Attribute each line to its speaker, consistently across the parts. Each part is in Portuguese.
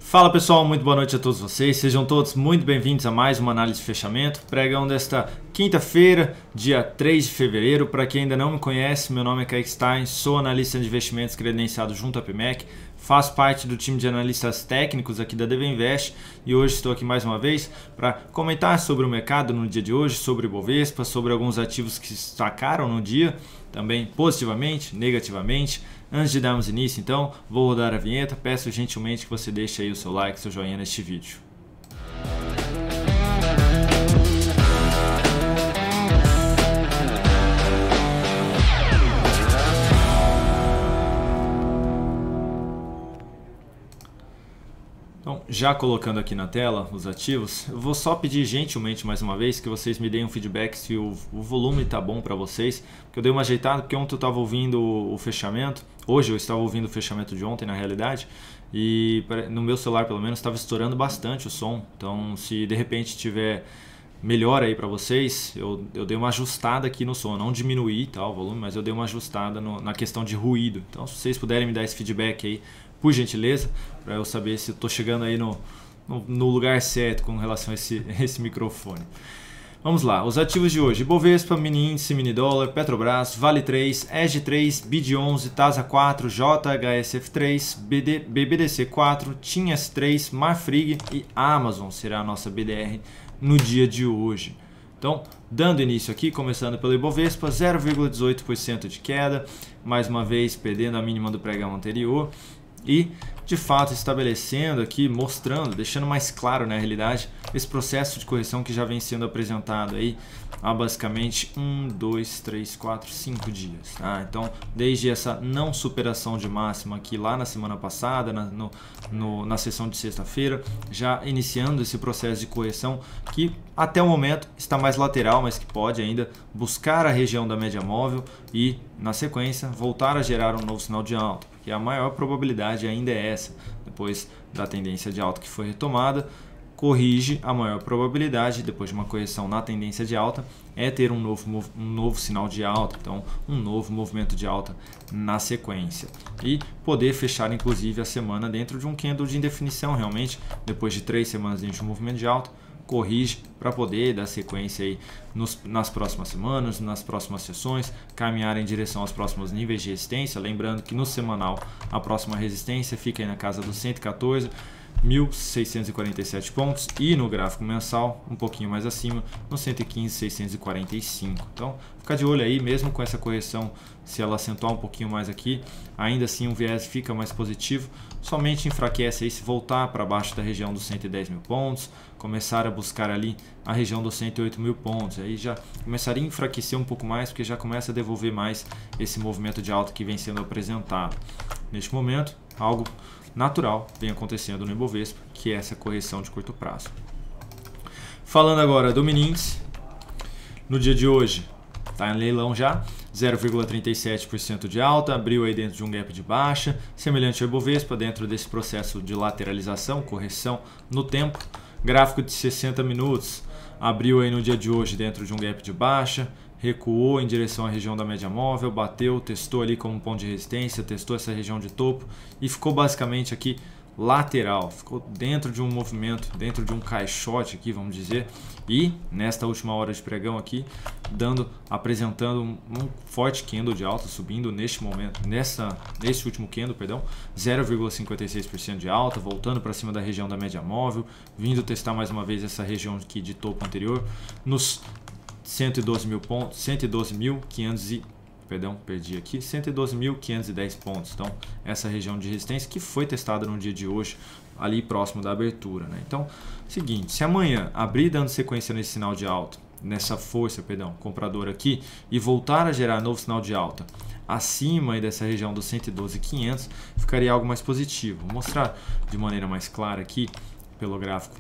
Speaker 1: Fala pessoal, muito boa noite a todos vocês, sejam todos muito bem-vindos a mais uma análise de fechamento, pregão desta quinta-feira, dia 3 de fevereiro. Para quem ainda não me conhece, meu nome é Kaique Stein, sou analista de investimentos credenciado junto à PMEC, faço parte do time de analistas técnicos aqui da DV Invest e hoje estou aqui mais uma vez para comentar sobre o mercado no dia de hoje, sobre o Bovespa, sobre alguns ativos que se destacaram no dia, também positivamente, negativamente. Antes de darmos início, então, vou rodar a vinheta. Peço gentilmente que você deixe aí o seu like, seu joinha neste vídeo. Então, já colocando aqui na tela os ativos, eu vou só pedir gentilmente mais uma vez que vocês me deem um feedback se o volume está bom para vocês, porque eu dei uma ajeitada, porque ontem eu estava ouvindo o fechamento, hoje eu estava ouvindo o fechamento de ontem na realidade, e no meu celular pelo menos estava estourando bastante o som, então se de repente tiver melhor aí para vocês, eu dei uma ajustada aqui no som, não diminuí o volume, mas eu dei uma ajustada na questão de ruído, então se vocês puderem me dar esse feedback aí, por gentileza, para eu saber se estou chegando aí no lugar certo com relação a esse microfone. Vamos lá, os ativos de hoje: Bovespa, mini índice, mini dólar, Petrobras, Vale 3, EG 3, BID 11, TASA 4, JHSF 3, BBDC 4, TIM S3, Marfrig e Amazon será a nossa BDR no dia de hoje. Então, dando início aqui, começando pelo Ibovespa, 0,18% de queda, mais uma vez perdendo a mínima do pregão anterior. E, de fato, estabelecendo aqui, mostrando, deixando mais claro na realidade, esse processo de correção que já vem sendo apresentado aí há basicamente 5 dias. Tá? Então, desde essa não superação de máxima aqui lá na semana passada, na sessão de sexta-feira, já iniciando esse processo de correção que até o momento está mais lateral, mas que pode ainda buscar a região da média móvel e, na sequência, voltar a gerar um novo sinal de alta. E a maior probabilidade ainda é essa, depois da tendência de alta que foi retomada, corrige, a maior probabilidade, depois de uma correção na tendência de alta, é ter um novo sinal de alta, então um novo movimento de alta na sequência. E poder fechar inclusive a semana dentro de um candle de indefinição realmente, depois de 3 semanas dentro de um movimento de alta, corrige para poder dar sequência aí nas próximas semanas, nas próximas sessões, caminhar em direção aos próximos níveis de resistência. Lembrando que no semanal a próxima resistência fica aí na casa dos 114.647 pontos e no gráfico mensal um pouquinho mais acima, no 115.645. Então, ficar de olho aí, mesmo com essa correção, se ela acentuar um pouquinho mais aqui, ainda assim o viés fica mais positivo, somente enfraquece aí se voltar para baixo da região dos 110 mil pontos, começar a buscar ali a região dos 108 mil pontos, aí já começaria a enfraquecer um pouco mais, porque já começa a devolver mais esse movimento de alta que vem sendo apresentado. Neste momento, algo natural vem acontecendo no Ibovespa, que é essa correção de curto prazo. Falando agora do mini índice, no dia de hoje está em leilão já, 0,37% de alta, abriu aí dentro de um gap de baixa, semelhante ao Ibovespa, dentro desse processo de lateralização, correção no tempo. Gráfico de 60 minutos, abriu aí no dia de hoje dentro de um gap de baixa, recuou em direção à região da média móvel, bateu, testou ali como ponto de resistência, testou essa região de topo e ficou basicamente aqui lateral, ficou dentro de um movimento, dentro de um caixote aqui, vamos dizer, e nesta última hora de pregão aqui, apresentando um forte candle de alta, subindo neste momento, nesse último candle, perdão, 0,56% de alta, voltando para cima da região da média móvel, vindo testar mais uma vez essa região aqui de topo anterior, nos 112 mil pontos, 112.510 pontos. Então, essa região de resistência que foi testada no dia de hoje, ali próximo da abertura, né? Então, seguinte, se amanhã abrir dando sequência nesse sinal de alta, nessa força, compradora aqui, e voltar a gerar novo sinal de alta acima aí dessa região dos 112.500, ficaria algo mais positivo. Vou mostrar de maneira mais clara aqui pelo gráfico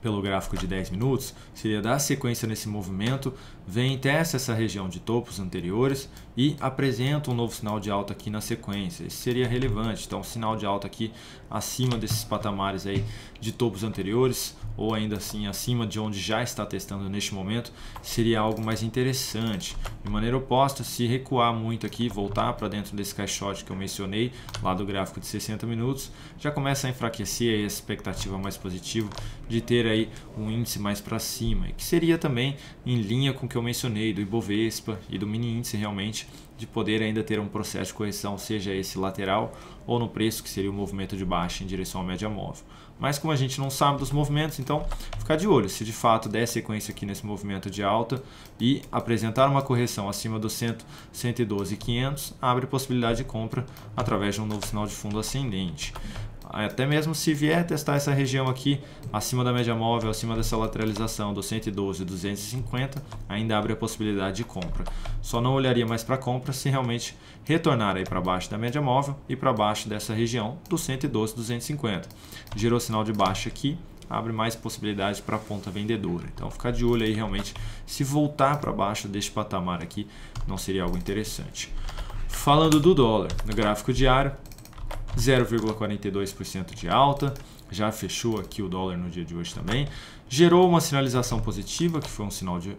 Speaker 1: pelo gráfico de 10 minutos, seria dar sequência nesse movimento, vem, testa essa região de topos anteriores e apresenta um novo sinal de alta aqui na sequência. Esse seria relevante, então sinal de alta aqui acima desses patamares aí de topos anteriores, ou ainda assim acima de onde já está testando neste momento, seria algo mais interessante. De maneira oposta, se recuar muito aqui, voltar para dentro desse caixote que eu mencionei, lá do gráfico de 60 minutos, já começa a enfraquecer aí a expectativa mais positiva de ter aí um índice mais para cima, e que seria também em linha com o que eu mencionei do Ibovespa e do mini índice realmente, de poder ainda ter um processo de correção, seja esse lateral ou no preço, que seria o movimento de baixa em direção à média móvel. Mas como a gente não sabe dos movimentos, então ficar de olho. Se de fato der sequência aqui nesse movimento de alta e apresentar uma correção acima dos 112.500, abre possibilidade de compra através de um novo sinal de fundo ascendente. Até mesmo se vier testar essa região aqui acima da média móvel, acima dessa lateralização do 112.250, ainda abre a possibilidade de compra. Só não olharia mais para compra se realmente retornar aí para baixo da média móvel e para baixo dessa região do 112.250. Gerou sinal de baixa aqui, abre mais possibilidade para a ponta vendedora. Então ficar de olho aí realmente, se voltar para baixo deste patamar aqui, não seria algo interessante. Falando do dólar, no gráfico diário, 0,42% de alta, já fechou aqui o dólar no dia de hoje também, gerou uma sinalização positiva, que foi um sinal de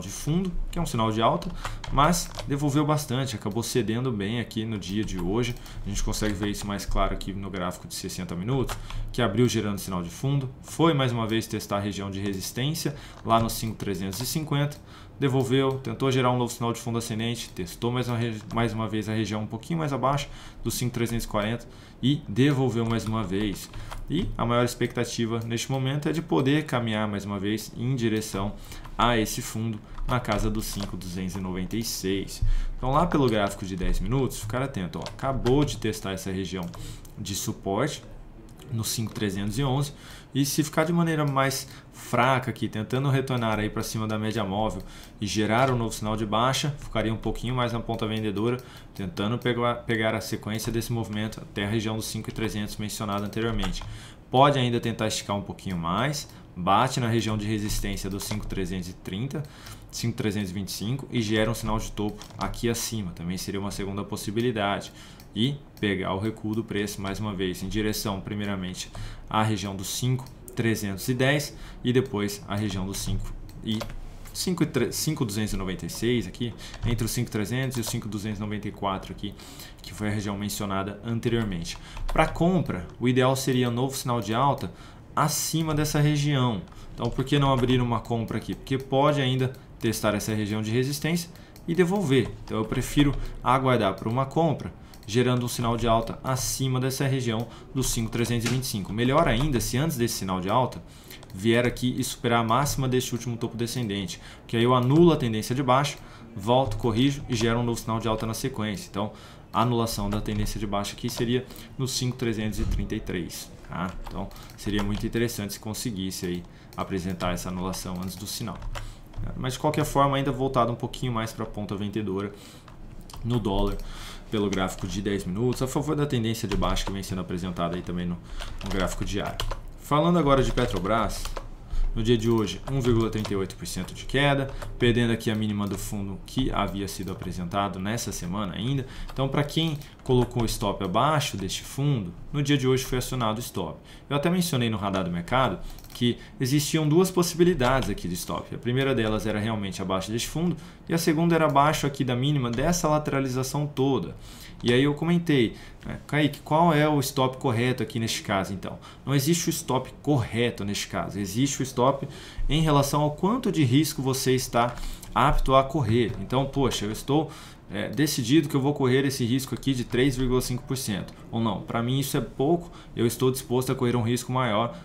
Speaker 1: fundo, que é um sinal de alta, mas devolveu bastante, acabou cedendo bem aqui no dia de hoje. A gente consegue ver isso mais claro aqui no gráfico de 60 minutos, que abriu gerando sinal de fundo, foi mais uma vez testar a região de resistência lá no 5.350, devolveu, tentou gerar um novo sinal de fundo ascendente, testou mais uma vez a região um pouquinho mais abaixo do 5.340 e devolveu mais uma vez. E a maior expectativa neste momento é de poder caminhar mais uma vez em direção a esse fundo na casa dos 5.296. Então lá pelo gráfico de 10 minutos, ficar atento, ó, acabou de testar essa região de suporte no 5.311 e se ficar de maneira mais fraca aqui, tentando retornar aí para cima da média móvel e gerar um novo sinal de baixa, ficaria um pouquinho mais na ponta vendedora, tentando pegar a sequência desse movimento até a região dos 5.300 mencionada anteriormente. Pode ainda tentar esticar um pouquinho mais, bate na região de resistência dos 5.330, 5.325 e gera um sinal de topo aqui acima, também seria uma segunda possibilidade. E pegar o recuo do preço mais uma vez em direção primeiramente à região dos 5.310 e depois à região dos 5.296 aqui, entre os 5.300 e os 5.294 aqui, que foi a região mencionada anteriormente. Para compra, o ideal seria um novo sinal de alta acima dessa região. Então por que não abrir uma compra aqui? Porque pode ainda testar essa região de resistência e devolver. Então eu prefiro aguardar por uma compra, gerando um sinal de alta acima dessa região dos 5.325. Melhor ainda se antes desse sinal de alta vier aqui e superar a máxima deste último topo descendente, que aí eu anulo a tendência de baixa, volto, corrijo e gero um novo sinal de alta na sequência. Então a anulação da tendência de baixa aqui seria no 5.333. Tá? Então seria muito interessante se conseguisse aí apresentar essa anulação antes do sinal. Mas de qualquer forma ainda voltado um pouquinho mais para a ponta vendedora no dólar pelo gráfico de 10 minutos, a favor da tendência de baixa que vem sendo apresentada aí também no gráfico diário. Falando agora de Petrobras, no dia de hoje 1,38% de queda, perdendo aqui a mínima do fundo que havia sido apresentado nessa semana ainda. Então para quem colocou o stop abaixo deste fundo, no dia de hoje foi acionado o stop. Eu até mencionei no radar do mercado que existiam duas possibilidades aqui de stop. A primeira delas era realmente abaixo deste fundo e a segunda era abaixo aqui da mínima dessa lateralização toda. E aí eu comentei, né, Kaique, qual é o stop correto aqui neste caso então? Não existe o stop correto neste caso, existe o stop em relação ao quanto de risco você está apto a correr. Então, poxa, eu estou decidido que eu vou correr esse risco aqui de 3,5%. Ou não, para mim isso é pouco, eu estou disposto a correr um risco maior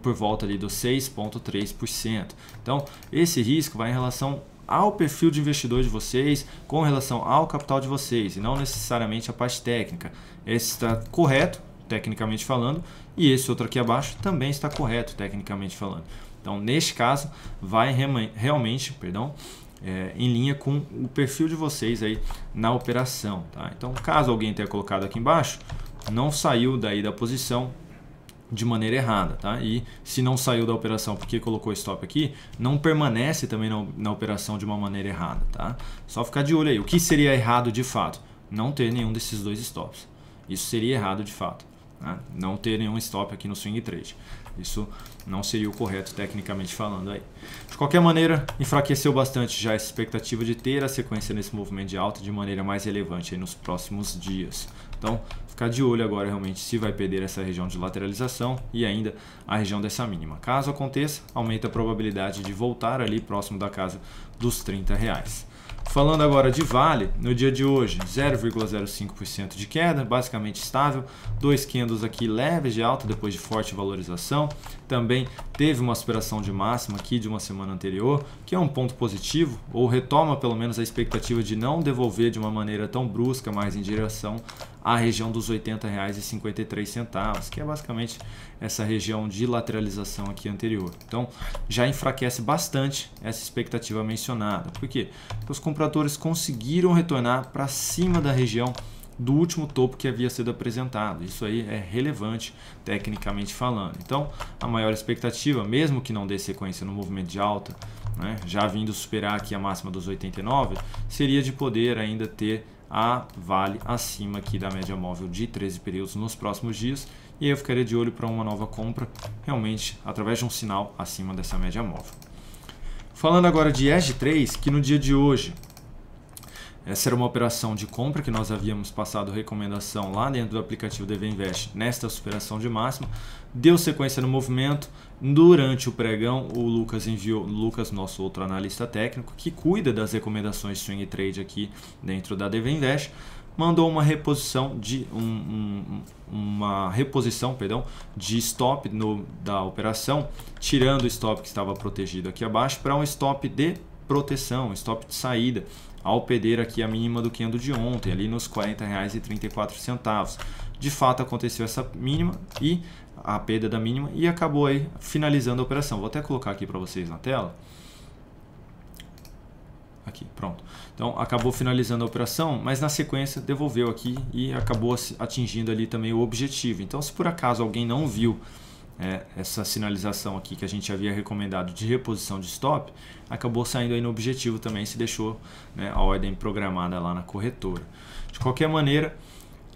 Speaker 1: por volta ali dos 6,3%. Então, esse risco vai em relação ao perfil de investidor de vocês, com relação ao capital de vocês, e não necessariamente a parte técnica. Esse está correto, tecnicamente falando, e esse outro aqui abaixo também está correto, tecnicamente falando. Então, neste caso, vai realmente, em linha com o perfil de vocês aí na operação. Tá? Então, caso alguém tenha colocado aqui embaixo, não saiu daí da posição, de maneira errada, tá? E se não saiu da operação porque colocou stop aqui, não permanece também na operação de uma maneira errada, tá? Só ficar de olho aí. O que seria errado de fato? Não ter nenhum desses dois stops. Isso seria errado de fato, né? Não ter nenhum stop aqui no swing trade. Isso não seria o correto tecnicamente falando aí. De qualquer maneira, enfraqueceu bastante já essa expectativa de ter a sequência nesse movimento de alta de maneira mais relevante aí nos próximos dias. Então, ficar de olho agora realmente se vai perder essa região de lateralização e ainda a região dessa mínima. Caso aconteça, aumenta a probabilidade de voltar ali próximo da casa dos R$30. Falando agora de Vale, no dia de hoje, 0,05% de queda, basicamente estável, 2 candles aqui leves de alta depois de forte valorização. Também teve uma superação de máxima aqui de uma semana anterior, que é um ponto positivo, ou retoma pelo menos a expectativa de não devolver de uma maneira tão brusca mais em direção à região dos R$ 80,53, que é basicamente essa região de lateralização aqui anterior. Então já enfraquece bastante essa expectativa mencionada. Por quê? Porque os compradores conseguiram retornar para cima da região do último topo que havia sido apresentado. Isso aí é relevante tecnicamente falando. Então a maior expectativa, mesmo que não dê sequência no movimento de alta, né, já vindo superar aqui a máxima dos 89, seria de poder ainda ter a Vale acima aqui da média móvel de 13 períodos nos próximos dias, e aí eu ficaria de olho para uma nova compra realmente através de um sinal acima dessa média móvel. Falando agora de EG3, que no dia de hoje essa era uma operação de compra que nós havíamos passado recomendação lá dentro do aplicativo DV Invest nesta superação de máxima, deu sequência no movimento. Durante o pregão, o Lucas, nosso outro analista técnico, que cuida das recomendações de swing trade aqui dentro da DV Invest, mandou uma reposição de de stop da operação, tirando o stop que estava protegido aqui abaixo para um stop de proteção, um stop de saída, ao perder aqui a mínima do candle de ontem, ali nos R$ 40,34. De fato aconteceu essa mínima e a perda da mínima e acabou aí finalizando a operação. Vou até colocar aqui para vocês na tela. Aqui, pronto. Então acabou finalizando a operação, mas na sequência devolveu aqui e acabou atingindo ali também o objetivo. Então, se por acaso alguém não viu essa sinalização aqui que a gente havia recomendado de reposição de stop, acabou saindo aí no objetivo também, se deixou, né, a ordem programada lá na corretora. De qualquer maneira,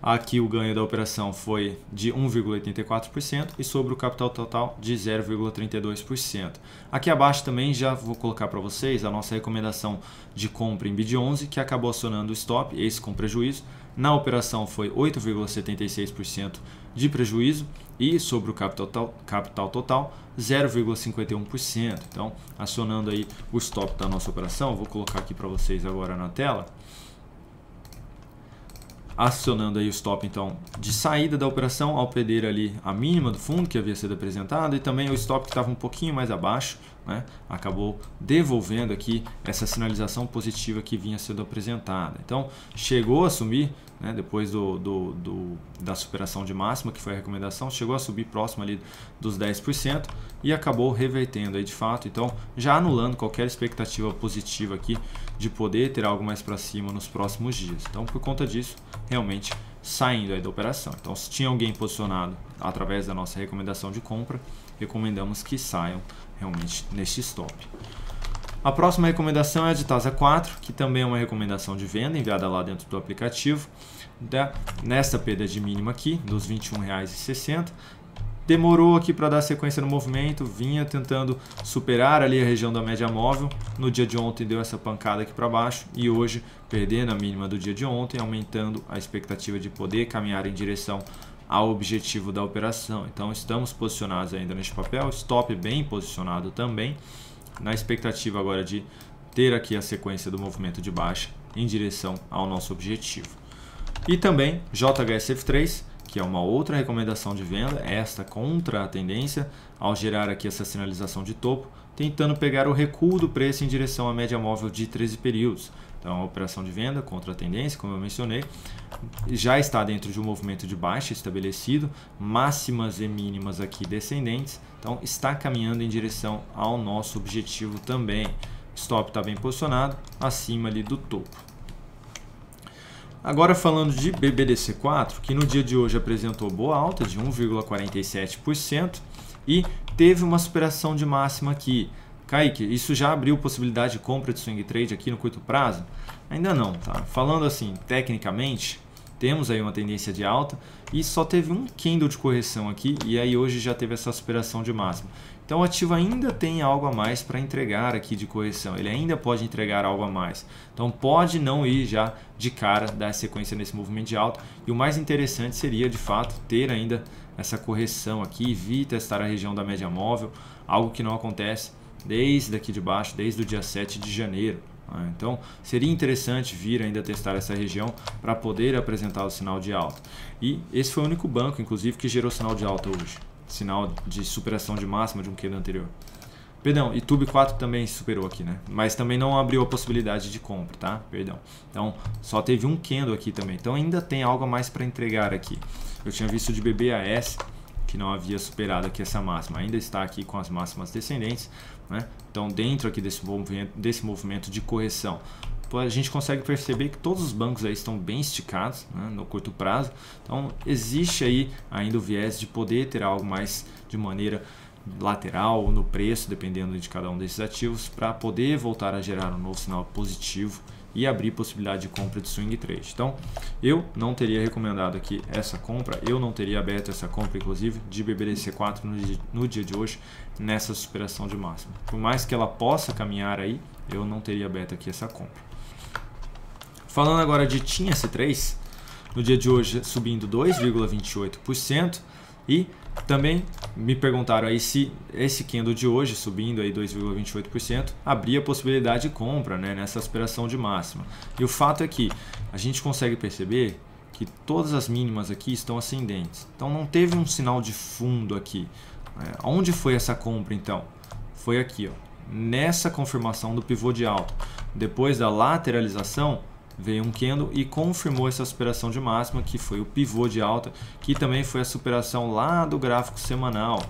Speaker 1: aqui o ganho da operação foi de 1,84% e sobre o capital total de 0,32%. Aqui abaixo também já vou colocar para vocês a nossa recomendação de compra em BID 11, que acabou acionando o stop, esse com prejuízo. Na operação foi 8,76% de prejuízo e sobre o capital total 0,51%. Então, acionando aí o stop da nossa operação, vou colocar aqui para vocês agora na tela. Acionando aí o stop então de saída da operação ao perder ali a mínima do fundo que havia sido apresentado e também o stop que estava um pouquinho mais abaixo, né, acabou devolvendo aqui essa sinalização positiva que vinha sendo apresentada. Então chegou a subir, né, depois da superação de máxima, que foi a recomendação, chegou a subir próximo ali dos 10% e acabou revertendo aí de fato, então já anulando qualquer expectativa positiva aqui de poder ter algo mais para cima nos próximos dias. Então por conta disso, realmente saindo aí da operação. Então se tinha alguém posicionado através da nossa recomendação de compra, recomendamos que saiam realmente neste stop. A próxima recomendação é a de TASA 4, que também é uma recomendação de venda enviada lá dentro do aplicativo. Nesta perda de mínima aqui, dos R$ 21,60. Demorou aqui para dar sequência no movimento, vinha tentando superar ali a região da média móvel. No dia de ontem deu essa pancada aqui para baixo e hoje perdendo a mínima do dia de ontem, aumentando a expectativa de poder caminhar em direção ao objetivo da operação. Então estamos posicionados ainda neste papel, stop bem posicionado também, na expectativa agora de ter aqui a sequência do movimento de baixa em direção ao nosso objetivo. E também JHSF3, que é uma outra recomendação de venda, esta contra a tendência, ao gerar aqui essa sinalização de topo, tentando pegar o recuo do preço em direção à média móvel de 13 períodos. Então, a operação de venda contra a tendência, como eu mencionei, já está dentro de um movimento de baixa estabelecido, máximas e mínimas aqui descendentes, então está caminhando em direção ao nosso objetivo também. Stop está bem posicionado, acima ali do topo. Agora falando de BBDC4, que no dia de hoje apresentou boa alta de 1,47% e teve uma superação de máxima aqui. Kaique, isso já abriu possibilidade de compra de swing trade aqui no curto prazo? Ainda não, tá? Falando assim, tecnicamente, temos aí uma tendência de alta e só teve um candle de correção aqui e aí hoje já teve essa superação de máxima. Então o ativo ainda tem algo a mais para entregar aqui de correção, ele ainda pode entregar algo a mais. Então pode não ir já de cara dar sequência nesse movimento de alta e o mais interessante seria de fato ter ainda essa correção aqui, vir testar a região da média móvel, algo que não acontece desde aqui de baixo, desde o dia 7 de janeiro. Então seria interessante vir ainda testar essa região para poder apresentar o sinal de alta. E esse foi o único banco, inclusive, que gerou sinal de alta hoje. Sinal de superação de máxima de um candle anterior. Perdão, e Tube 4 também superou aqui, né? Mas também não abriu a possibilidade de compra, tá? Perdão. Então só teve um candle aqui também. Então ainda tem algo a mais para entregar aqui. Eu tinha visto de BBAS que não havia superado aqui essa máxima, ainda está aqui com as máximas descendentes, né? Então dentro aqui desse movimento de correção, a gente consegue perceber que todos os bancos aí estão bem esticados, né, no curto prazo. Então existe aí ainda o viés de poder ter algo mais de maneira lateral ou no preço, dependendo de cada um desses ativos, para poder voltar a gerar um novo sinal positivo e abrir possibilidade de compra de swing trade. Então eu não teria recomendado aqui essa compra, eu não teria aberto essa compra inclusive de BBDC4 no dia de hoje nessa superação de máxima. Por mais que ela possa caminhar aí, eu não teria aberto aqui essa compra. Falando agora de TIM S3, no dia de hoje subindo 2,28% e também me perguntaram aí se esse candle de hoje subindo aí 2,28% abria a possibilidade de compra, né, nessa superação de máxima. E o fato é que a gente consegue perceber que todas as mínimas aqui estão ascendentes. Então não teve um sinal de fundo aqui. Onde foi essa compra então? Foi aqui, ó, nessa confirmação do pivô de alta. Depois da lateralização veio um candle e confirmou essa superação de máxima, que foi o pivô de alta, que também foi a superação lá do gráfico semanal,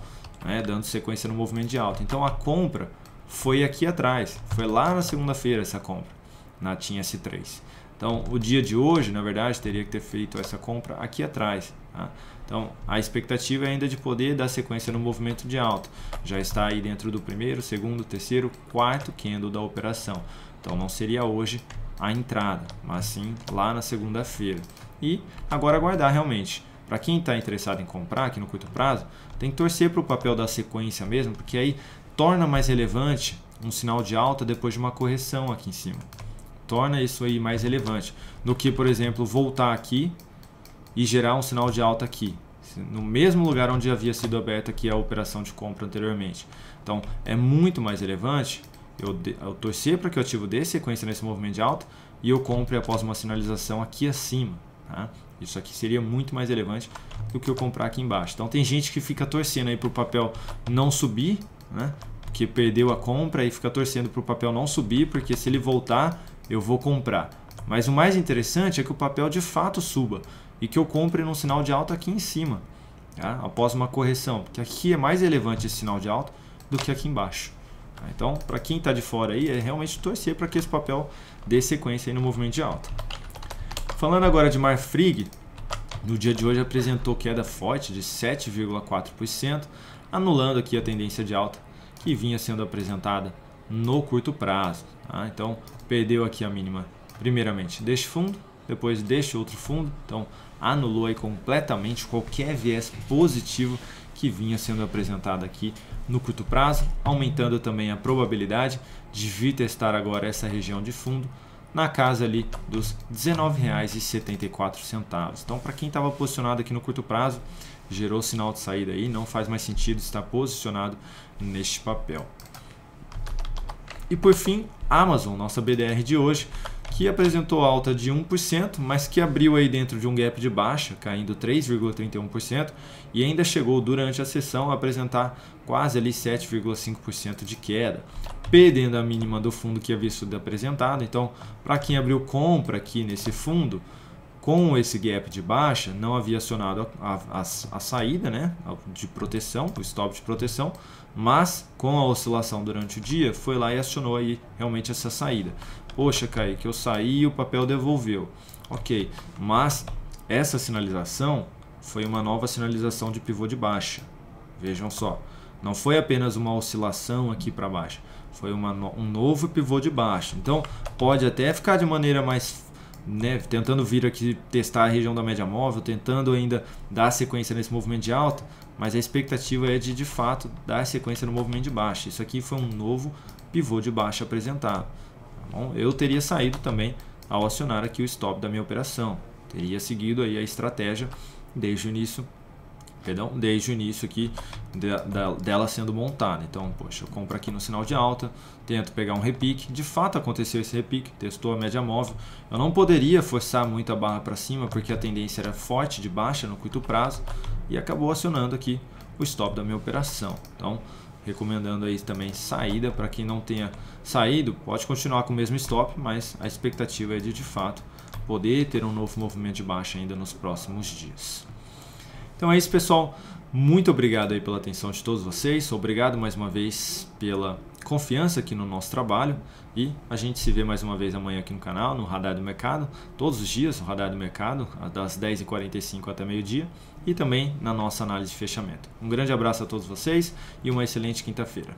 Speaker 1: né, dando sequência no movimento de alta. Então a compra foi aqui atrás, foi lá na segunda-feira essa compra, na TIM S3. Então o dia de hoje, na verdade, teria que ter feito essa compra aqui atrás, tá? Então a expectativa é ainda de poder dar sequência no movimento de alta. Já está aí dentro do primeiro, segundo, terceiro, quarto candle da operação. Então não seria hoje a entrada, mas sim lá na segunda-feira. E agora aguardar realmente. Para quem está interessado em comprar aqui no curto prazo, tem que torcer para o papel da sequência mesmo, porque aí torna mais relevante um sinal de alta depois de uma correção aqui em cima. Torna isso aí mais relevante do que, por exemplo, voltar aqui e gerar um sinal de alta aqui, no mesmo lugar onde havia sido aberta aqui a operação de compra anteriormente. Então é muito mais relevante eu torcer para que o ativo dê sequência nesse movimento de alta e eu compre após uma sinalização aqui acima, tá? Isso aqui seria muito mais relevante do que eu comprar aqui embaixo. Então tem gente que fica torcendo aí para o papel não subir, né? Que perdeu a compra e fica torcendo para o papel não subir, porque se ele voltar eu vou comprar. Mas o mais interessante é que o papel de fato suba e que eu compre num sinal de alta aqui em cima, tá? Após uma correção, porque aqui é mais relevante esse sinal de alta do que aqui embaixo. Então, para quem está de fora aí, é realmente torcer para que esse papel dê sequência aí no movimento de alta. Falando agora de Marfrig, no dia de hoje apresentou queda forte de 7,4%, anulando aqui a tendência de alta que vinha sendo apresentada no curto prazo, tá? Então, perdeu aqui a mínima, primeiramente deste fundo, depois deste outro fundo, então anulou aí completamente qualquer viés positivo que vinha sendo apresentado aqui no curto prazo, aumentando também a probabilidade de vir testar agora essa região de fundo na casa ali dos R$ 19,74. Então, para quem estava posicionado aqui no curto prazo, gerou sinal de saída aí, não faz mais sentido estar posicionado neste papel. E por fim, Amazon, nossa BDR de hoje, que apresentou alta de 1%, mas que abriu aí dentro de um gap de baixa, caindo 3,31%, e ainda chegou durante a sessão a apresentar quase ali 7,5% de queda, perdendo a mínima do fundo que havia sido apresentado. Então, para quem abriu compra aqui nesse fundo, com esse gap de baixa, não havia acionado a saída, né, de proteção, o stop de proteção, mas com a oscilação durante o dia, foi lá e acionou aí realmente essa saída. Poxa, Kaique, eu saí e o papel devolveu. Ok, mas essa sinalização foi uma nova sinalização de pivô de baixa. Vejam só, não foi apenas uma oscilação aqui para baixo, foi um novo pivô de baixa. Então pode até ficar de maneira mais, né, tentando vir aqui testar a região da média móvel, tentando ainda dar sequência nesse movimento de alta, mas a expectativa é de fato dar sequência no movimento de baixa. Isso aqui foi um novo pivô de baixa apresentado. Tá bom? Eu teria saído também ao acionar aqui o stop da minha operação. Teria seguido aí a estratégia desde o início, desde o início aqui dela sendo montada. Então, poxa, eu compro aqui no sinal de alta, tento pegar um repique. De fato aconteceu esse repique, testou a média móvel. Eu não poderia forçar muito a barra para cima porque a tendência era forte de baixa no curto prazo e acabou acionando aqui o stop da minha operação. Então, recomendando aí também saída para quem não tenha saído, pode continuar com o mesmo stop, mas a expectativa é de fato poder ter um novo movimento de baixa ainda nos próximos dias. Então é isso, pessoal. Muito obrigado aí pela atenção de todos vocês. Obrigado mais uma vez pela confiança aqui no nosso trabalho. E a gente se vê mais uma vez amanhã aqui no canal, no Radar do Mercado. Todos os dias, no Radar do Mercado, das 10h45 até meio-dia. E também na nossa análise de fechamento. Um grande abraço a todos vocês e uma excelente quinta-feira.